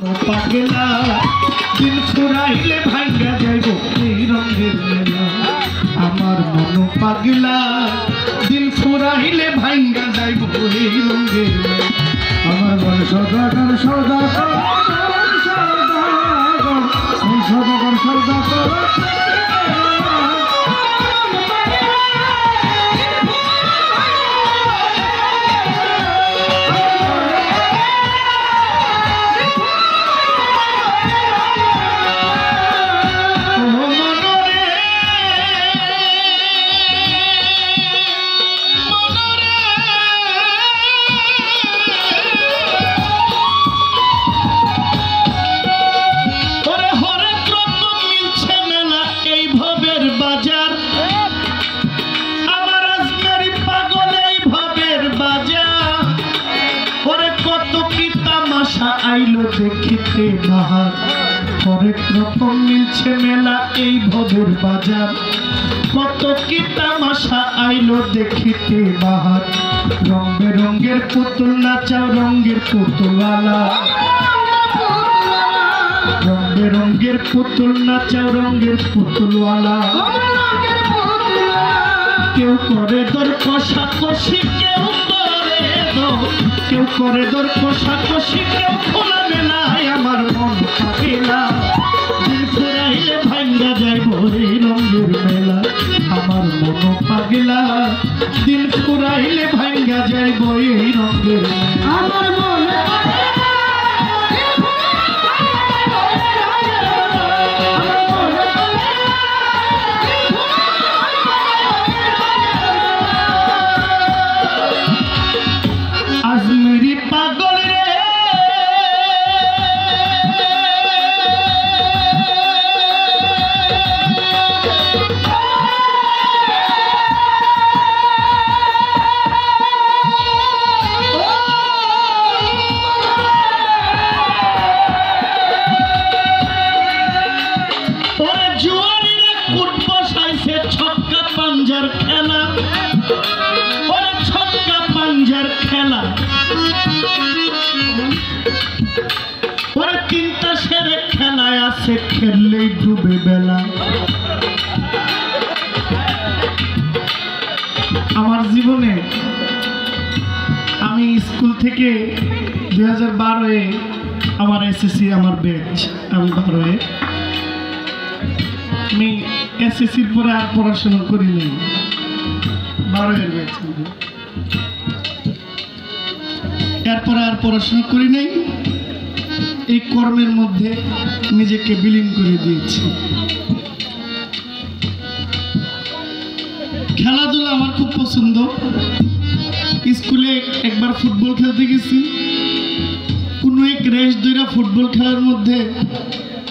পাগলা দিন ফুরাইলে ভাঙ্গা যাইব এই রঙের মেলা আমার মন পাগলা দিন ফুরাইলে ভাঙ্গা যাইব এই রঙের মেলা আমার মন সদাগর সদাগর সদাগর সদাগর আইলো দেখিতে বাহার হরেক রকম মিলছে মেলা এই ভবের বাজার কত কি তামাশা আইলো দেখিতে বাহার রং বেরঙ্গের পুতুল নাচাও রঙের পুতুলওয়ালা রং বেরঙ্গের পুতুল নাচাও রঙের পুতুলওয়ালা কেউ করে দর কষাকষি কেউ করে দর কষাকষি কেউ খোলা মেলায় আমার মন পাগলা দিন ফুরাইলে ভাঙ্গা যাইব এই রঙের মেলা আমার মন পাগলা দিন ফুরাইলে ভাঙ্গা যাইব এই রঙের মেলা আমার মন খেলা ওরে ছক্কা পাঞ্জার খেলা ওরে তিনটা সেরে খেলায় আছে খেললেই ডুবে বেলা আমার জীবনে আমি স্কুল থেকে 2012-এ আমার এসএসসি আমার ব্যাচ আমি 12-এ আমি এসএসসির পরে আর পড়াশোনা করি নাই 12-এর ব্যাচ এরপরে আর পড়াশোনা করি নাই এই কর্মের মধ্যে নিজেকে বিলীন করে দিয়েছি খেলাধুলা আমার খুব পছন্দ স্কুলে একবার ফুটবল খেলতে গেছি কোনো এক রেস ধরে ফুটবল খেলার মধ্যে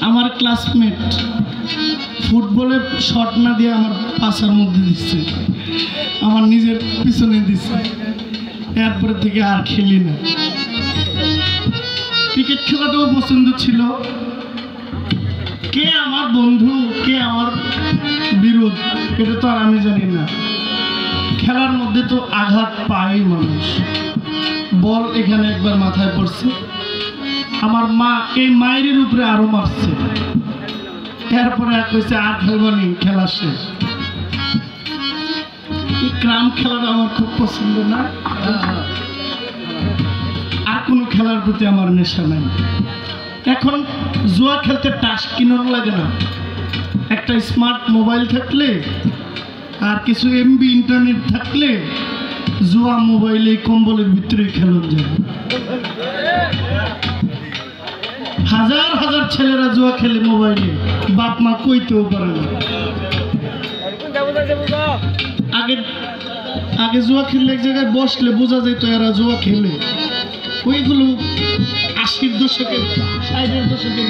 আমার ক্লাসমেট ফুটবলে শট না দিয়ে আমার পাশার মধ্যে দিচ্ছে আমার নিজের পিছনে দিচ্ছে এরপরে থেকে আর খেলি না ক্রিকেট খেলাটাও পছন্দ ছিল কে আমার বন্ধু কে আমার বিরোধ এটা তো আর আমি জানি না খেলার মধ্যে তো আঘাত পায় মানুষ বল এখানে একবার মাথায় পড়ছে আমার মা এই মায়ের উপরে আরো মারছে এরপরে কইছে আর খেলবানি খেলা শেষ এই ক্রাম খেলাটা আমার খুব পছন্দ না আর কোনো খেলার প্রতি আমার নেশা নাই এখন জুয়া খেলতে টাস কিনার লাগে না একটা স্মার্ট মোবাইল থাকলে আর কিছু এমবি ইন্টারনেট থাকলে জুয়া মোবাইলে কম্বলের ভিতরে খেলন যায় হাজার হাজার ছেলেরা জুয়া খেলে মোবাইলে বাপ মা কইতেও পারে না আগে জুয়া খেললে এক জায়গায় বসলে বোঝা যেত এরা জুয়া খেলে ওইগুলো 80-এর দশকের 60-এর দশকের